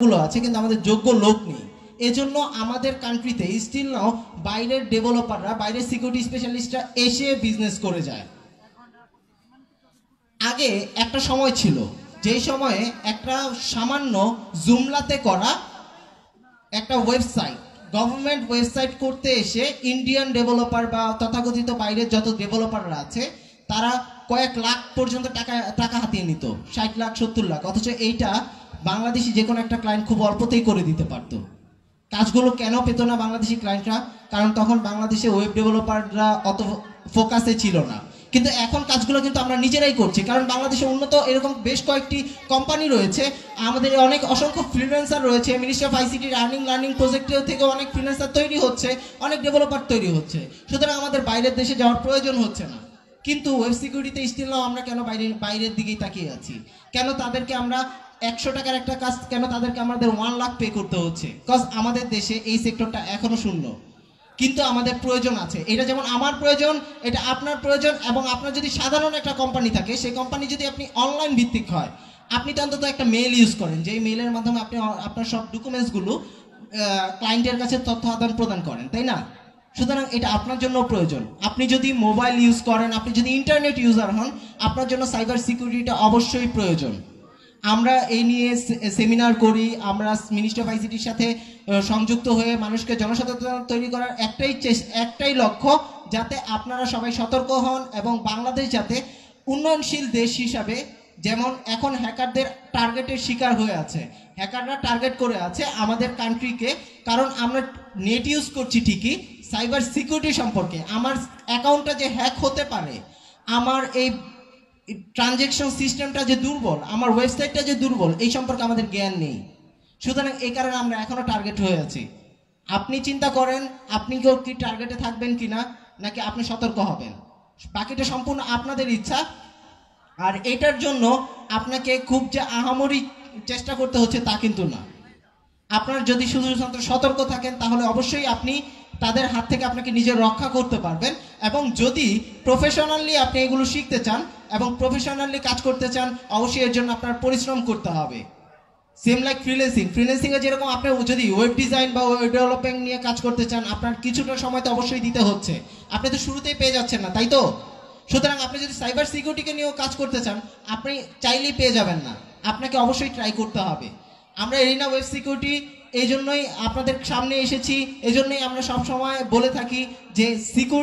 গুলো আছে কিন্তু আমাদের যোগ্য লোক নেই। এজন্য আমাদের কান্ট্রিতে স্টিল নাও বাইরের ডেভেলপাররা, বাইরের সিকিউরিটি স্পেশালিস্টরা এসে বিজনেস করে যায়। আগে একটা সময় ছিল যেই সময়ে একটা সামান্য জুমলাতে করা একটা ওয়েবসাইট, গভর্নমেন্ট ওয়েবসাইট করতে এসে ইন্ডিয়ান ডেভেলপার বা তথাকথিত বাইরের যত ডেভেলপাররা আছে তারা কয়েক লাখ পর্যন্ত টাকা হাতিয়ে নিত, 60 লাখ 70 লাখ। অথচ এইটা বাংলাদেশি যে কোনো একটা ক্লায়েন্ট খুব অল্পতেই করে দিতে পারতো। কাজগুলো কেন পেত না বাংলাদেশি ক্লায়েন্টরা? কারণ তখন বাংলাদেশে ওয়েব ডেভেলপাররা অত ফোকাসে ছিল না। কিন্তু এখন কাজগুলো কিন্তু আমরা নিজেরাই করছি, কারণ বাংলাদেশে উন্নত এরকম বেশ কয়েকটি কোম্পানি রয়েছে, আমাদের অনেক অসংখ্য ফ্রিল্যান্সার রয়েছে। মিনিস্ট্রি অফ আইসিটির লার্নিং প্রজেক্টের থেকে অনেক ফ্রিল্যান্সার তৈরি হচ্ছে, অনেক ডেভেলপার তৈরি হচ্ছে। সুতরাং আমাদের বাইরের দেশে যাওয়ার প্রয়োজন হচ্ছে না। কিন্তু ওয়েব সিকিউরিটিতে স্টিল নাও আমরা কেন বাইরের দিকেই তাকিয়ে আছি? কেন তাদেরকে আমরা 100 টাকার একটা কাজ কেন তাদেরকে আমাদের 1 লাখ পে করতে হচ্ছে? কজ আমাদের দেশে এই সেক্টরটা এখনো শূন্য। কিন্তু আমাদের প্রয়োজন আছে। এটা যেমন আমার প্রয়োজন, এটা আপনার প্রয়োজন। এবং আপনার যদি সাধারণ একটা কোম্পানি থাকে, সেই কোম্পানি যদি আপনি অনলাইন ভিত্তিক হয়, আপনি তো অন্তত একটা মেল ইউজ করেন, যেই মেলের মাধ্যমে আপনি আপনার সব ডকুমেন্টসগুলো ক্লায়েন্টের কাছে তথ্য আদান প্রদান করেন, তাই না? সুতরাং এটা আপনার জন্য প্রয়োজন। আপনি যদি মোবাইল ইউজ করেন, আপনি যদি ইন্টারনেট ইউজার হন, আপনার জন্য সাইবার সিকিউরিটিটা অবশ্যই প্রয়োজন। আমরা এই নিয়ে সেমিনার করি, আমরা মিনিস্ট্রি অফ আইসিটির সাথে সংযুক্ত হয়ে মানুষকে জনসচেতনতা তৈরি করার একটাই লক্ষ্য, যাতে আপনারা সবাই সতর্ক হন এবং বাংলাদেশ যাতে উন্নয়নশীল দেশ হিসাবে, যেমন এখন হ্যাকারদের টার্গেটের শিকার হয়ে আছে, হ্যাকাররা টার্গেট করে আছে আমাদের কান্ট্রিকে। কারণ আমরা নেট ইউজ করছি ঠিকই, সাইবার সিকিউরিটি সম্পর্কে আমার অ্যাকাউন্টটা যে হ্যাক হতে পারে, আমার এই ট্রানজ্যাকশন সিস্টেমটা যে দুর্বল, আমার ওয়েবসাইটটা যে দুর্বল, এই সম্পর্কে আমাদের জ্ঞান নেই। সুতরাং এই কারণে আমরা এখনো টার্গেট হয়ে আছি। আপনি চিন্তা করেন আপনি কি টার্গেটে থাকবেন কিনা, নাকি আপনি সতর্ক হবেন, বাকিটা সম্পূর্ণ আপনাদের ইচ্ছা। আর এটার জন্য আপনাকে খুব যে আহামরি চেষ্টা করতে হচ্ছে তা কিন্তু না। আপনার যদি শুধু সতর্ক থাকেন তাহলে অবশ্যই আপনি তাদের হাত থেকে আপনাকে নিজে রক্ষা করতে পারবেন। এবং যদি প্রফেশনালি আপনি এগুলো শিখতে চান এবং প্রফেশনালি কাজ করতে চান, অবশ্যই এর জন্য আপনার পরিশ্রম করতে হবে। সেম লাইক ফ্রিল্যান্সিংয়ে যেরকম আপনি যদি ওয়েব ডিজাইন বা ওয়েব ডেভেলপিং নিয়ে কাজ করতে চান, আপনার কিছুটা সময় তো অবশ্যই দিতে হচ্ছে। আপনি তো শুরুতেই পেয়ে যাচ্ছেন না, তাই তো? সুতরাং আপনি যদি সাইবার সিকিউরিটিকে নিয়েও কাজ করতে চান, আপনি চাইলেই পেয়ে যাবেন না, আপনাকে অবশ্যই ট্রাই করতে হবে। আমরা এরিনা ওয়েব সিকিউরিটি এই জন্যই আপনাদের সামনে এসেছি, এই জন্যই আমরা সবসময় বলে থাকি যে সিকিউরিটি